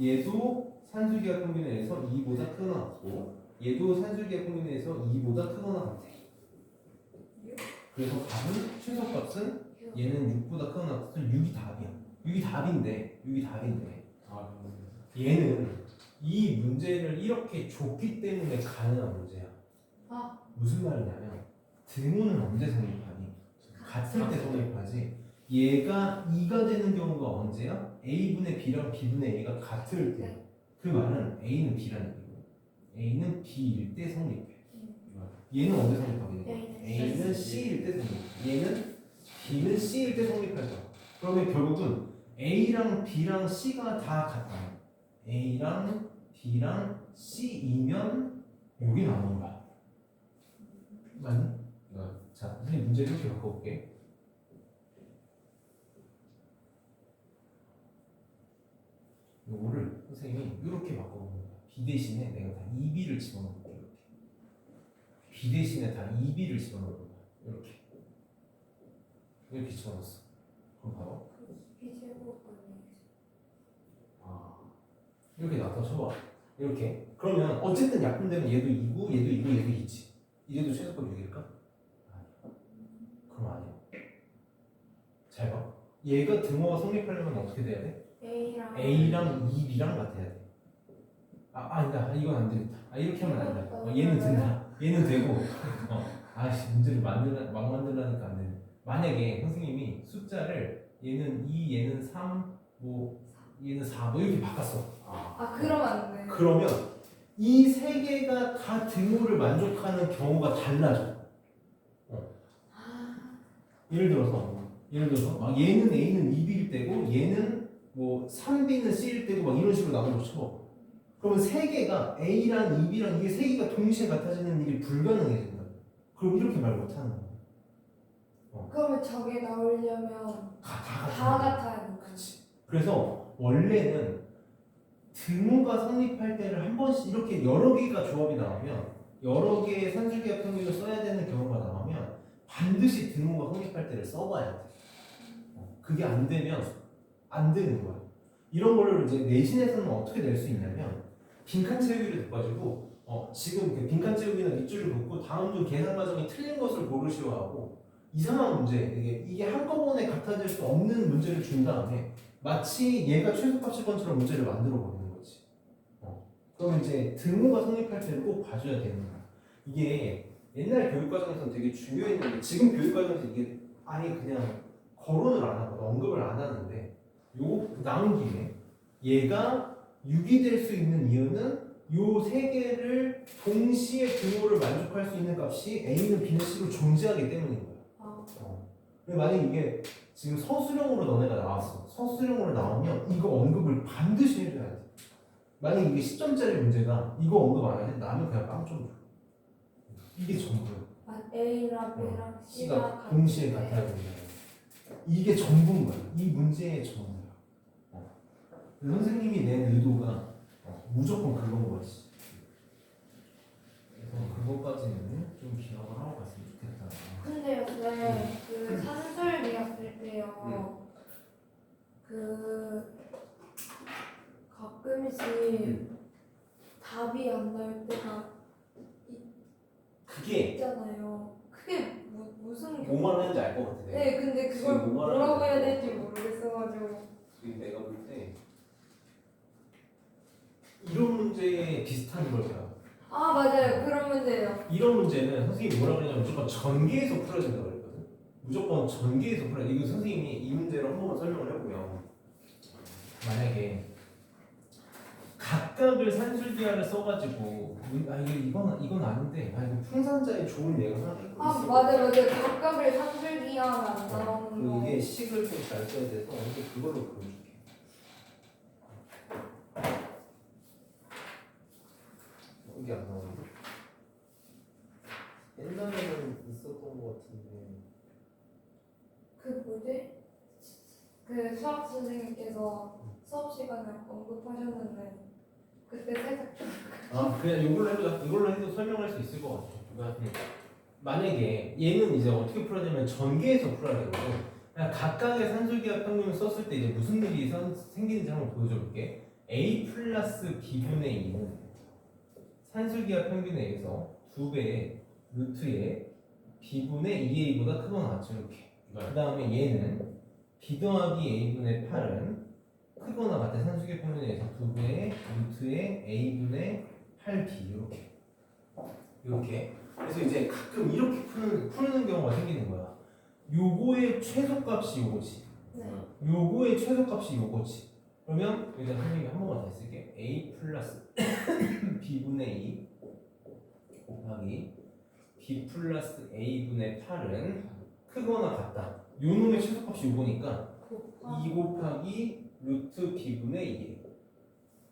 얘도 산술기하 평균에 의해서 2보다 크거나 같고, 얘도 산술기하 평균에 의해서 2보다 크거나 같아. 그래서 답은 최소값은 얘는 6보다 크거나 같아서 6이 답이야. 6이 답인데 얘는 이 문제를 이렇게 줬기 때문에 가능한 문제야. 무슨 말이냐면 등호는 언제 성립하니? 같을 때 성립하지. 얘가 2가 되는 경우가 언제야? a분의 b랑 b분의 a가 같을 때. 그 말은 a는 b라는 얘기고 a는 b일 때 성립해. 얘는 언제 성립하게 돼? a는 c일 때 성립해. 얘는 b는 c일 때 성립할 거야. 그러면 결국은 a랑 b랑 c가 다 같다. a랑 b랑 c이면 여기 나오는 거야. 맞니? 네. 자, 선생님 문제를 이렇게 바꿔볼게. 요거를 선생님이 이렇게 바꿔보는 거야. b 대신에 내가 다 2b를 집어넣을게. 이렇게. b 대신에 다 2b를 집어넣을 거야. 이렇게 집어넣었어. 그럼 봐봐. B제곱분이 아, 이렇게 나타나 쳐봐. 이렇게. 그러면 어쨌든 약분되면 얘도 2고 얘도 2고 얘도 2지. 이래도 최소값 6일까? 그럼 아니야. 잘 봐. 얘가 등호가 성립하려면 어떻게 돼야 돼? A랑 2B랑 같아야 돼. 아니다. 이건 안 되겠다. 이렇게 하면 안 돼. 얘는 된다. 얘는 되고. 아씨 문제를 막 만들라니까 안 되네. 만약에 선생님이 숫자를 얘는 2, 얘는 3, 뭐 얘는 4, 뭐 이렇게 바꿨어. 그러면 안 돼. 그러면 이 세 개가 다 등호를 만족하는 경우가 달라져. 예를 들어서 막 얘는 A는 2B일 때고 얘는 뭐 3B는 C일 때고 막 이런 식으로 나눠서 쳐. 그러면 세 개가 A랑 2B랑 이게 세 개가 동시에 같아지는 일이 불가능해진다. 그럼 이렇게 말 못하는 거야. 그러면 저게 나오려면 다 다 같아야 된다. 그치. 그래서 원래는 등호가 성립할 때를 한 번씩 이렇게 여러 개가 조합이 나오면 여러 개의 산술기하 평균을 써야 되는 경우가 나오면 반드시 등호가 성립할 때를 써봐야 돼. 그게 안 되면 안 되는 거야. 이런 거를 이제 내신에서는 어떻게 낼 수 있냐면 빈칸 채우기를 가지고 지금 그 빈칸 채우기는 밑줄을 긋고 다음 중 계산 과정이 틀린 것을 고르시오 하고 이상한 문제 이게 한꺼번에 같아질 수 없는 문제를 준 다음에 마치 얘가 최소값일 것처럼 문제를 만들어 버리는 거지. 그러면 이제 등호가 성립할 때를 꼭 봐줘야 되는 거야. 이게 옛날 교육과정에서는 되게 중요했는데 지금 교육과정에서 이게 아예 그냥 거론을 안 하고 언급을 안 하는데 요 나온 김에 얘가 6이 될 수 있는 이유는 요 세 개를 동시에 등호를 만족할 수 있는 값이 A는 B는 C로 존재하기 때문인 거야. 만약에 이게 지금 서술형으로 너네가 나왔어. 서술형으로 나오면 이거 언급을 반드시 해줘야 돼. 만약에 이게 10점짜리 문제가 이거 언급 안 해, 나는 그냥 빵점 줘. 이게 전부야. A랑 B랑 C가 동시에 같아야 된다. 이게 전부인 거야. 이 문제의 전부야. 선생님이 낸 의도가 무조건 그건 거지. 그래서 그것까지는 좀 기억을 하고 갔으면 좋겠다. 근데요, 그 산술비였을 때요. 그 가끔씩 답이 안 나올 때가 그게 있잖아요. 그게 무슨 뭐 말하는지 알 것 같아. 네, 근데 그걸 지금 뭐 뭐라고 해야 말하는지 될지 모르겠어가지고. 지금 내가 볼 때 이런 문제에 비슷한 걸 거야. 맞아요. 그런 문제예요. 이런 문제는 선생님이 뭐라 그러냐면 무조건 전개해서 풀어야 된다고 그랬거든. 무조건 전개해서 풀어야 돼. 이거 선생님이 이 문제를 한 번만 설명을 해보면 만약에 각각을 산술기하를 써가지고 이건 아닌데 이거 풍산자의 좋은 예가 하나 있고 맞아요. 각각을 산술기하면 안 나오는 거. 이게 식을 좀 잘 써야 돼서 이제 그걸로 보여줄게. 이게 안 나오네. 옛날에는 있었던 것 같은데. 그 뭐지? 그 수학 선생님께서 수업 시간에 언급하셨는데 그때 살짝 그냥 이걸로 해도 설명할 수 있을 것 같아. 만약에 얘는 이제 어떻게 풀어야 되면 전개해서 풀어야 되거든. 그냥 각각의 산술기하 평균을 썼을 때 이제 무슨 일이 생기는지 한번 보여줘 볼게. A 플러스 B분의 2는 산술기하 평균에 의해서 2배의 루트에 B분의 2A보다 크거나 같죠. 이렇게. 그 다음에 얘는 B 더하기 A분의 8은 크거나 같아. 산술기하 평균에 의해서 2배의 루트에 A분의 8B 이렇게. 그래서 이제 가끔 이렇게 푸는 경우가 생기는 거야. 요거의 최소값이 요거지. 요거의 최소값이 요거지. 그러면 일단 선생님이 한 번만 다시 쓸게. A 플러스 B분의 2 곱하기 B 플러스 A분의 8은 크거나 같다. 요 놈의 최소값이 요거니까 2 곱하기 루트 B분의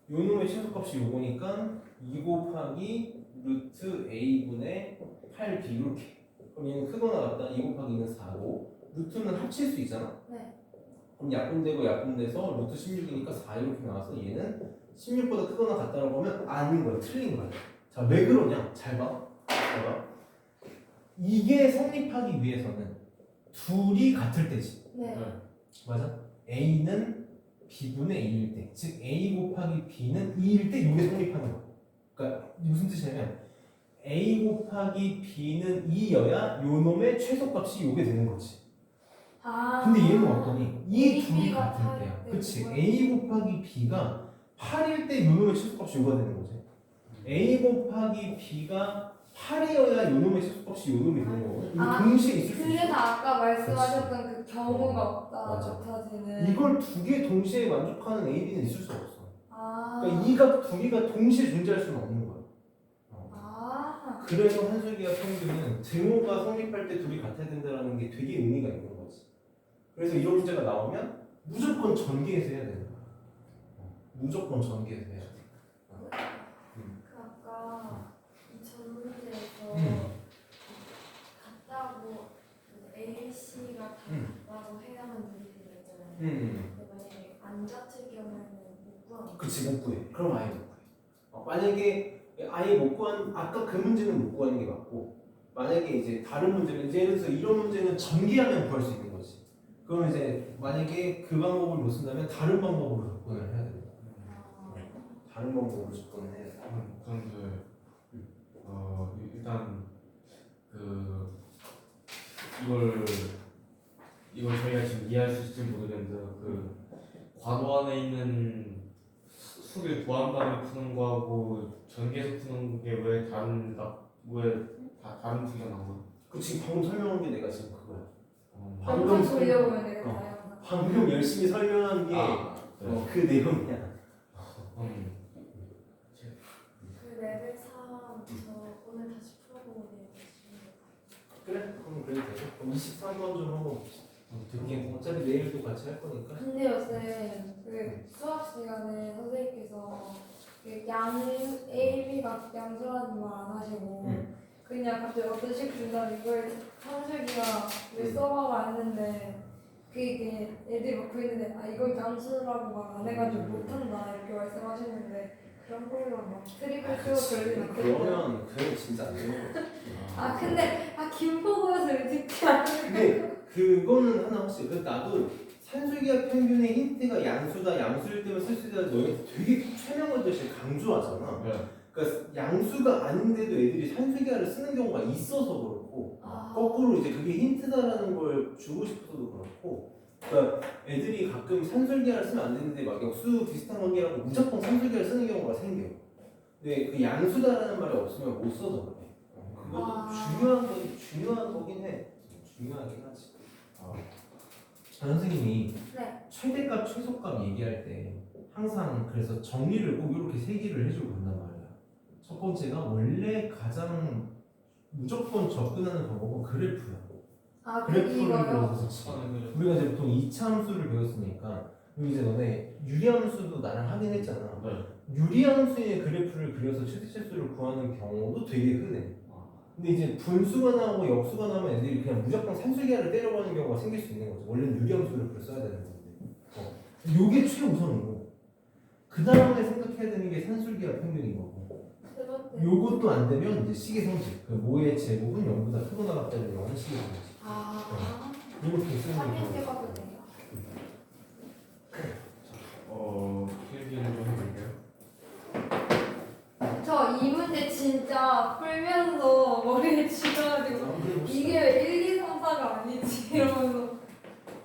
2. 요 놈의 최소값이 요거니까 2 곱하기 루트 A분의 8B 이렇게. 그럼 얘는 크거나 같다. 2 곱하기 2는 4고 루트는 합칠 수 있잖아. 네. 그럼 약분되고 약분돼서 루트 16이니까 4 이렇게 나와서 얘는 16보다 크거나 같다라고 하면 아닌 거야. 틀린 거야. 자, 왜 그러냐? 잘 봐. 이게 성립하기 위해서는 둘이 같을 때지. 네. 맞아? A는 B분의 2일 때, 즉 A 곱하기 B는 2일 때 이게 성립하는 거야. 그러니까 무슨 뜻이냐면 A 곱하기 B는 2여야 요 놈의 최소값이 요게 되는 거지. 아. 근데 얘는 어떠니? 이 A, 둘이 B가 같을 팔 때야. 때 그치? 그거야. A 곱하기 B가 8일 때 요놈의 최소값이 요가 되는 거지. A 곱하기 B가 8이어야 요놈의 최소값이 요놈이 되는 거거든. 이거 아, 동시에 있을 수 그래서 있어. 아까 말씀하셨던 그 경우가 없다 맞아. 같아지는. 이걸 두 개 동시에 만족하는 A, B는 있을 수 없어. 아. 그러니까 이 값 두 개가 동시에 존재할 수는 없는 거야. 아. 그래서 한술기와 평균은 등호가 성립할 때 둘이 같아야 된다는 게 되게 의미가 있는 거지. 그래서 이런 문제가 나오면 무조건 전개해서 해야 되는 거야. 무조건 전개해서 해야 돼. 그 아까 이 전 문제에서 같다고 A, C가 같다고 해야만 되게 했잖아요. 근데 만약에 안 같을 경우에는 못 구하는 거예요. 그치, 못 구해. 그럼 아예 못 구해. 만약에 아예 못 구한, 아까 그 문제는 못 구하는 게 맞고, 만약에 이제 다른 문제는, 예를 들어서 이런 문제는 전개하면 구할 수 있는 거지. 그럼 이제 만약에 그 방법을 못 쓴다면 다른 방법으로 접근을 해야 되는 거야. 다른 방법으로 접근을 해야 돼. 그런데 일단 그 이걸 저희가 지금 이해할 수 있을지 모르겠는데 그 괄호 안에 있는 수를 구한 다음에 푸는 거하고 전개해서 푸는 게 왜 다른 다른 풀이가 나온 거야? 그 지금 방금 설명한 게 내가 지금 그거야. 방금 돌려보면 되겠다. 어. 영상. 방금 열심히 설명한 게 그 내용이야. 그 레벨 3 저 오늘 다시 풀어보고 내야겠습니다. 그래? 그럼 그래도 되죠. 그럼 23번 좀 한번 봅시다. 듣기 어차피 내일도 같이 할 거니까. 근데 요새 그 수학 시간에 선생님께서 그 A, B가 양수라는 말 안 하시고 그냥 갑자기 어떤 식 준다면 이걸 상식이가 왜 써봐가 했는데 그게 애들이 막 보이는데 아 이건 양수라고 말 안 해가지고 못한다 이렇게 말씀하시는데 그런 걸로 막 트릭을 쓰고 그러진 않거든요. 그러면 진짜 안 되는 거지. 아 근데 김포고에서 듣지 않는 근데 그거는 하나 확실히. 그래서 나도 산술기와 평균의 힌트가 양수다, 양수일 때만 쓸 수 있다. 너희 되게 최명하듯이 강조하잖아. 그러니까 양수가 아닌데도 애들이 산술기화를 쓰는 경우가 있어서 그렇고 거꾸로 이제 그게 힌트다라는 걸 주고 싶어서도 그렇고 그러니까 애들이 가끔 산술기화를 쓰면 안 되는데 막 역수 비슷한 관계라고 무조건 산술기화를 쓰는 경우가 생겨. 근데 그 양수다라는 말이 없으면 못 써서 그래. 그것도 중요한 거긴 해. 중요하긴 하지. 선생님이 최대값, 최소값 얘기할 때 항상 그래서 정리를 꼭 이렇게 세 개를 해주고 간단 말이야. 첫 번째가 원래 가장 무조건 접근하는 방법은 그래프야. 그래프를 그려서 치. 우리가 이제 보통 이차함수를 배웠으니까 그럼 이제 너네 유리함수도 나랑 하긴 했잖아. 유리함수의 그래프를 그려서 최대치수를 구하는 경우도 되게 흔해. 근데 이제 분수가 나오고 역수가 나오면 애들이 그냥 무조건 산술기하를 때려버리는 경우가 생길 수 있는 거죠. 원래는 유리함수를 그걸 써야 되는 건데. 요게 최우선이고 그 다음에 생각해야 되는 게 산술기하 평균인 거고. 요것도 안 되면 이제 식의 성질. 그 모의 제곱은 0보다 크거나 같다는 경우는 식의 성질. 이렇게 쓰는 게 확인 해봐도 돼요. 필기를 좀 해볼게요. 저 이 문제 진짜 풀면서 머리에 쥐어가지고 이게 1, 2, 3, 4가 아니지 이러면서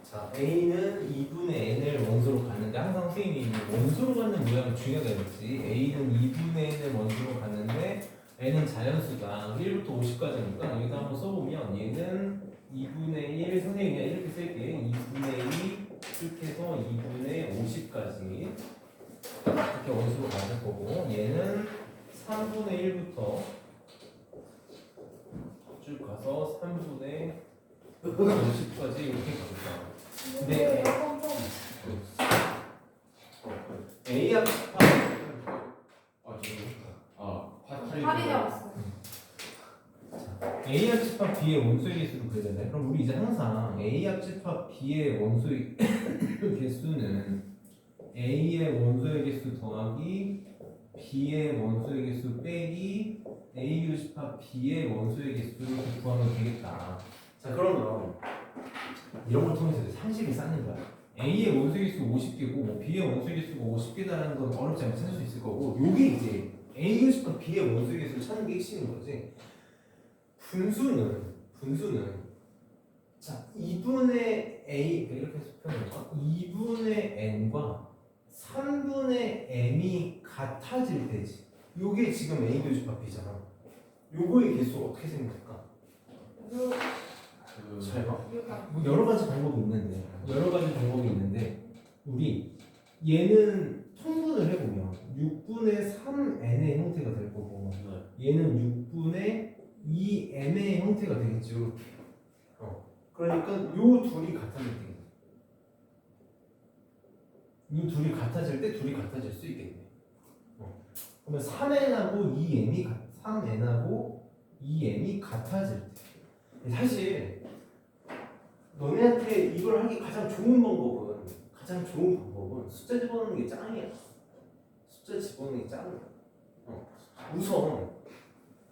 자, A는 2분의 n을 원소로 갔는데 항상 선생님이 원소로 가는 모양이 중요하다 그랬지. A는 2분의 n을 원소로 갔는데 n은 자연수가 1부터 50까지니까 여기다 한번 써보면 얘는 2분의 1, 선생님이 그냥 이렇게 쓸게. 2분의 2 이렇게 해서 2분의 50까지 이렇게 원소로 가는 거고 얘는 3분의 1부터 쭉 가서 3분의 50까지 이렇게 가겠다. 네. A 합 팔이 잡았어요. A 합집합 B의 원소의 개수를 그려야 되네. 그럼 우리 이제 항상 A 합집합 B의 원소의 개수는 A의 원소의 개수 더하기 B의 원소의 개수 빼기 A 합집합 B의 원소의 개수를 구하면 되겠다. 자, 그러면 이런 걸 통해서 이제 상식을 쌓는 거야. A의 원소계수 50개고 뭐 B의 원소계수가 50개다라는 건 어렵지 않게 찾을 수 있을 거고 요게 이제 A의 수과 B의 원소계수를 찾는 게 핵심인 거지. 분수는 자 2분의 A 이렇게 해서 표현할까? 2분의 N과 3분의 M이 같아질 때지. 요게 지금 A 교집합이잖아. 요거의 개수가 어떻게 생길까? 잘 봐. 뭐 여러 가지 방법이 있는데 우리 얘는 통분을 해보면 6분의 3n의 형태가 될 거고 얘는 6분의 2m의 형태가 되겠죠. 이렇게. 그러니까 요 둘이 같아질 때 이 둘이 같아질 때 둘이 같아질 수 있겠네. 그러면 3n하고 2m이 같아질 때 사실 너네한테 이걸 하기 가장 좋은 방법은 숫자 집어넣는 게 짱이야. 숫자 집어넣는 게 짱이야. 우선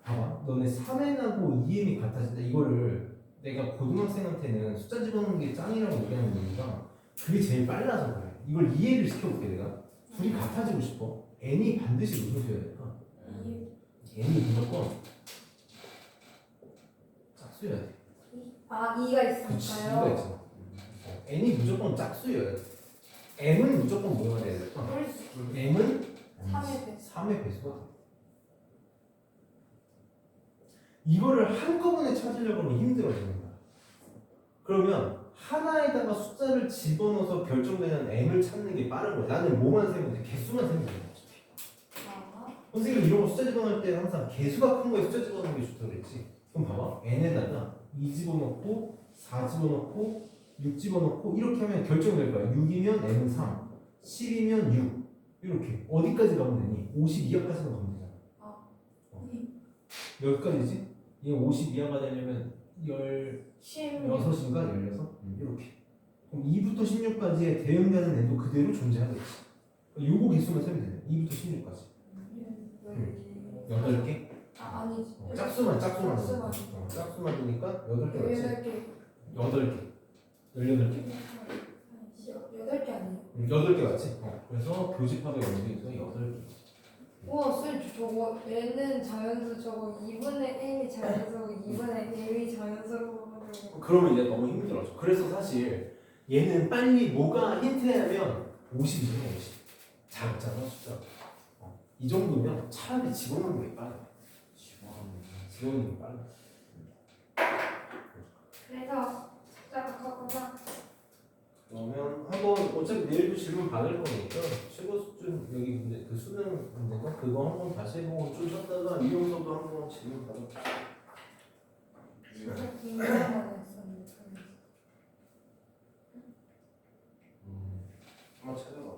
봐봐. 너네 3n하고 2m이 같아진다. 이거를 내가 고등학생한테는 숫자 집어넣는 게 짱이라고 얘기하는 이유가 그게 제일 빨라서 그래. 이걸 이해를 시켜볼게 내가. 둘이 같아지고 싶어. n이 반드시 무슨 수여야 될까? n이 무조건 짝수여야 돼. 아 2가 그치, 있으니까요. 이유가 있잖아. n이 무조건 짝수여야 돼. m은 무조건 뭐가 돼야 될까? m은 3의 배수. 3의 배수가 돼. 이거를 한꺼번에 찾으려고 하면 힘들어지는 거야. 그러면 하나에다가 숫자를 집어넣어서 결정되는 m을 찾는 게 빠른 거야. 나는 뭐만 세면 돼? 개수만 세면 돼. 선생님은 이런 거 숫자 집어넣을 때 항상 개수가 큰 거에 숫자 집어넣는 게 좋다고 그랬지. 그럼 봐봐. n에다가 2 집어넣고 4 집어넣고 6 집어넣고 이렇게 하면 결정될 거야. 6이면 n은 3, 10이면 6 이렇게 어디까지 가면 되니? 52하까지는 가면 되잖아. 몇 가지지? 얘 52하가 되려면 16인가 16? 이렇게. 그럼 2부터 16까지의 대응되는 애도 그대로 존재하겠지. 요거 개수만 세면 되네. 2부터 16까지. 8개? 아니지. 짝수만 짝수만. 짝수만 되니까 8개 맞지? 8개. 8개. 18개? 8개 아니에요? 8개 맞지? 그래서 교집합의 원소에서 8개. 우와 쌤 저거 얘는 자연수 저거 2분의 n이 자연수고 2분의 m이 자연수고 그러면 이제 너무 힘들어져. 그래서 사실 얘는 빨리 뭐가 힌트냐면 50이잖아 50. 작잖아 숫자. 이 정도면 차라리 집어넣는 게 빨라. 집어넣는 게 빨라. 그래서 숫자가 커구나. 그러면 한번 어차피 내일도 질문 받을 거니까 최고 수준 여기 문제 그 수능 문제가 그거 한번 다시 해보고 좀 쉬었다가 이용서도 한번 질문 받아보자. 진짜 긴장만 했었는데. 한번 찾아봐.